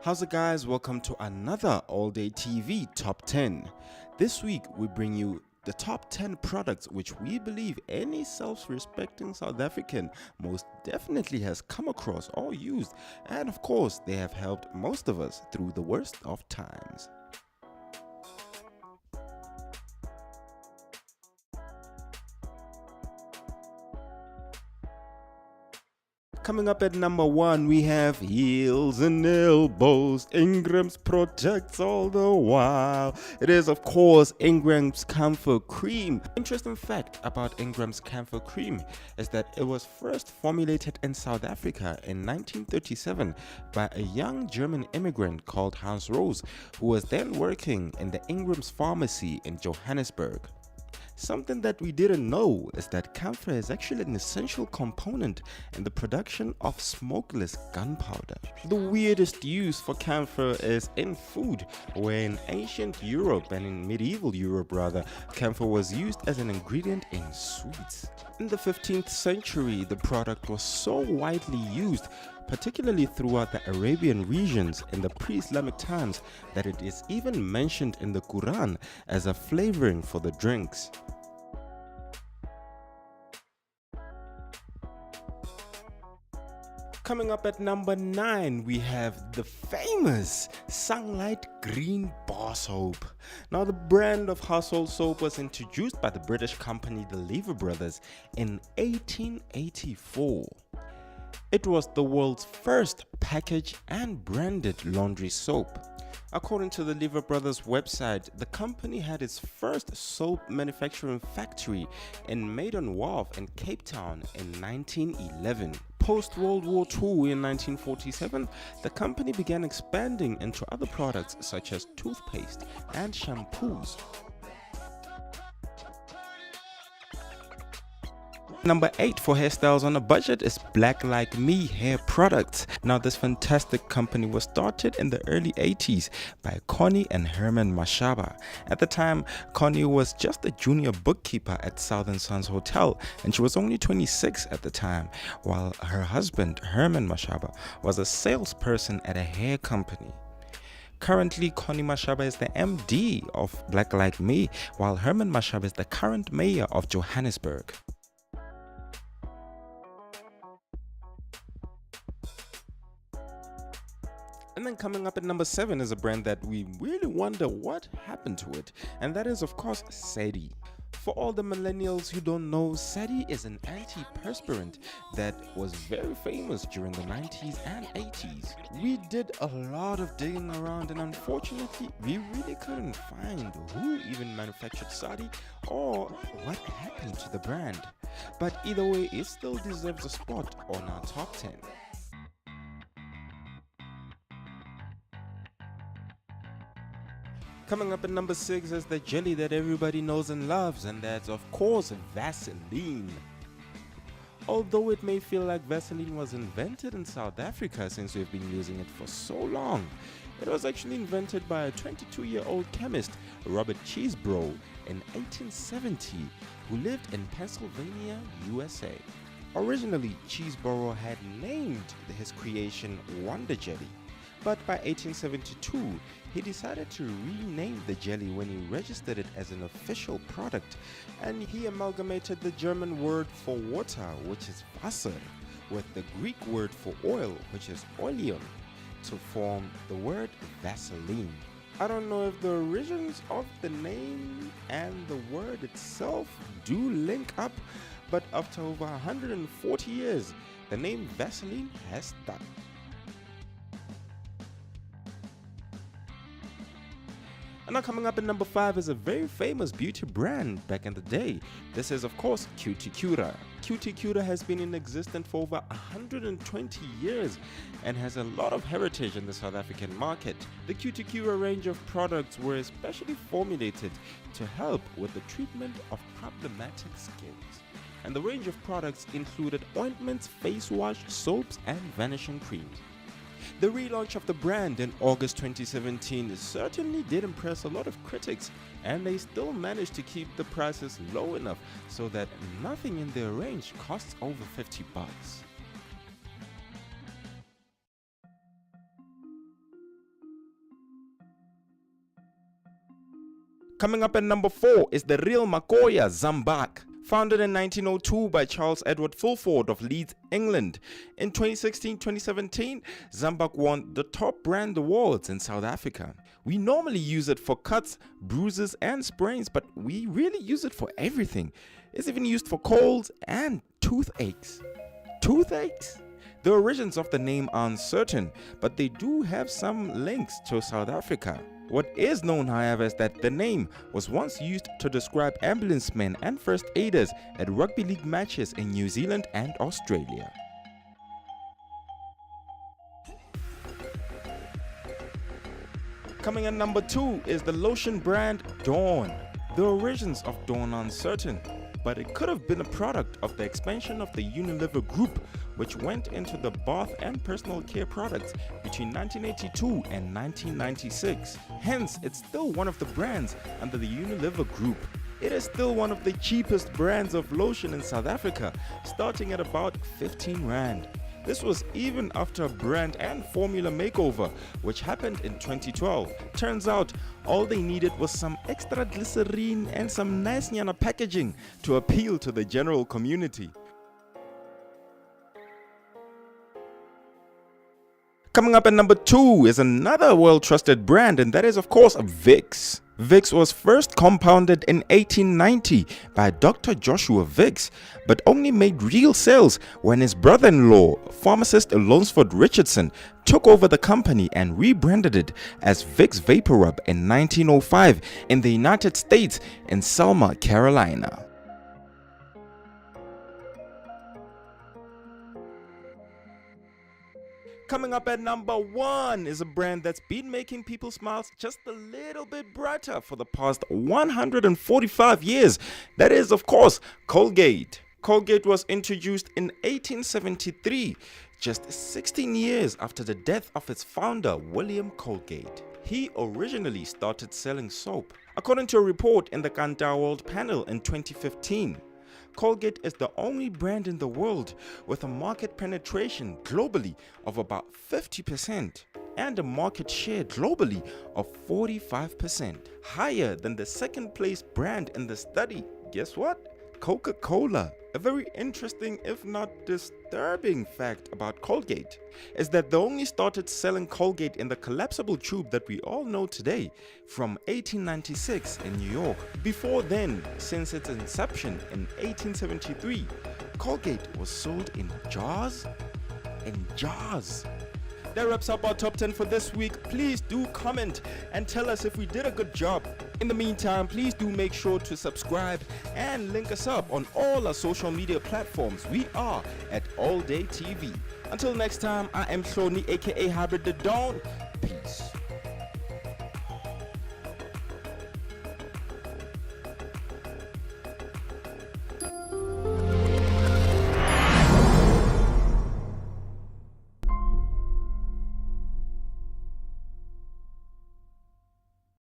How's it, guys? Welcome to another all day TV top 10. This week we bring you the top 10 products which we believe any self-respecting South African most definitely has come across or used, and of course they have helped most of us through the worst of times. Coming up at number 1, we have Heels and Elbows. Engrams protects all the while. It is, of course, Engrams Camphor Cream. Interesting fact about Engrams Camphor Cream is that it was first formulated in South Africa in 1937 by a young German immigrant called Hans Rose, who was then working in the Engrams pharmacy in Johannesburg. Something that we didn't know is that camphor is actually an essential component in the production of smokeless gunpowder. The weirdest use for camphor is in food, where in ancient Europe and in medieval Europe rather, camphor was used as an ingredient in sweets. In the 15th century, the product was so widely used, particularly throughout the Arabian regions in the pre-Islamic times, that it is even mentioned in the Quran as a flavoring for the drinks. Coming up at number 9, we have the famous Sunglight Green Bar Soap. Now, the brand of household soap was introduced by the British company the Lever Brothers in 1884. It was the world's first packaged and branded laundry soap. According to the Lever Brothers website, the company had its first soap manufacturing factory in Maiden Wharf in Cape Town in 1911. Post-World War II in 1947, the company began expanding into other products such as toothpaste and shampoos. Number 8 for hairstyles on a budget is Blacklight Me hair products. Now, this fantastic company was started in the early 80s by Connie and Herman Mashaba. At the time, Connie was just a junior bookkeeper at Southern Sons Hotel, and she was only 26 at the time, while her husband, Herman Mashaba, was a salesperson at a hair company. Currently, Connie Mashaba is the MD of Blacklight Me, while Herman Mashaba is the current mayor of Johannesburg. And then coming up at number 7 is a brand that we really wonder what happened to it, and that is, of course, SETI. For all the millennials who don't know, SETI is an antiperspirant that was very famous during the 90s and 80s. We did a lot of digging around, and unfortunately, we really couldn't find who even manufactured SETI or what happened to the brand. But either way, it still deserves a spot on our top 10. Coming up at number 6 is the jelly that everybody knows and loves, and that's of course Vaseline. Although it may feel like Vaseline was invented in South Africa since we've been using it for so long, it was actually invented by a 22-year-old chemist, Robert Cheeseborough, in 1870, who lived in Pennsylvania, USA. Originally, Cheeseborough had named his creation Wonder Jelly, but by 1872, he decided to rename the jelly when he registered it as an official product, and he amalgamated the German word for water, which is Wasser, with the Greek word for oil, which is Oleon, to form the word Vaseline. I don't know if the origins of the name and the word itself do link up, but after over 140 years, the name Vaseline has stuck. And now coming up at number 5 is a very famous beauty brand back in the day. This is, of course, Cutie Cutie. Cutie Cutie has been in existence for over 120 years and has a lot of heritage in the South African market. The Cutie Cutie range of products were especially formulated to help with the treatment of problematic skins. And the range of products included ointments, face wash, soaps, and vanishing creams. The relaunch of the brand in August 2017 certainly did impress a lot of critics, and they still managed to keep the prices low enough so that nothing in their range costs over $50. Coming up at number 4 is the real McCoy Zambak. Founded in 1902 by Charles Edward Fulford of Leeds, England. In 2016-2017, Zambak won the top brand awards in South Africa. We normally use it for cuts, bruises and sprains, but we really use it for everything. It's even used for colds and toothaches. Toothaches? The origins of the name are uncertain, but they do have some links to South Africa. What is known, however, is that the name was once used to describe ambulance men and first aiders at rugby league matches in New Zealand and Australia. Coming at number 2 is the lotion brand Dawn. The origins of Dawn are uncertain, but it could have been a product of the expansion of the Unilever Group, which went into the bath and personal care products between 1982 and 1996. Hence, it's still one of the brands under the Unilever Group. It is still one of the cheapest brands of lotion in South Africa, starting at about 15 Rand. This was even after a brand and formula makeover, which happened in 2012. Turns out, all they needed was some extra glycerine and some nice nyana packaging to appeal to the general community. Coming up at number 2 is another well-trusted brand, and that is of course Vixx. Vixx was first compounded in 1890 by Dr. Joshua Vixx, but only made real sales when his brother-in-law, pharmacist Lunsford Richardson, took over the company and rebranded it as Vixx Vapor Rub in 1905 in the United States in Selma, Carolina. Coming up at number 1 is a brand that's been making people's smiles just a little bit brighter for the past 145 years. That is, of course, Colgate. Colgate was introduced in 1873, just 16 years after the death of its founder, William Colgate. He originally started selling soap. According to a report in the Kantar World Panel in 2015, Colgate is the only brand in the world with a market penetration globally of about 50% and a market share globally of 45%, higher than the second place brand in the study. Guess what? Coca-Cola. A very interesting, if not disturbing fact about Colgate is that they only started selling Colgate in the collapsible tube that we all know today from 1896 in New York. Before then, since its inception in 1873, Colgate was sold in jars and jars. That wraps up our top 10 for this week. Please do comment and tell us if we did a good job. In the meantime, please do make sure to subscribe and link us up on all our social media platforms. We are at All Day TV. Until next time, I am Shoni, aka Hybrid the Dawn. Peace.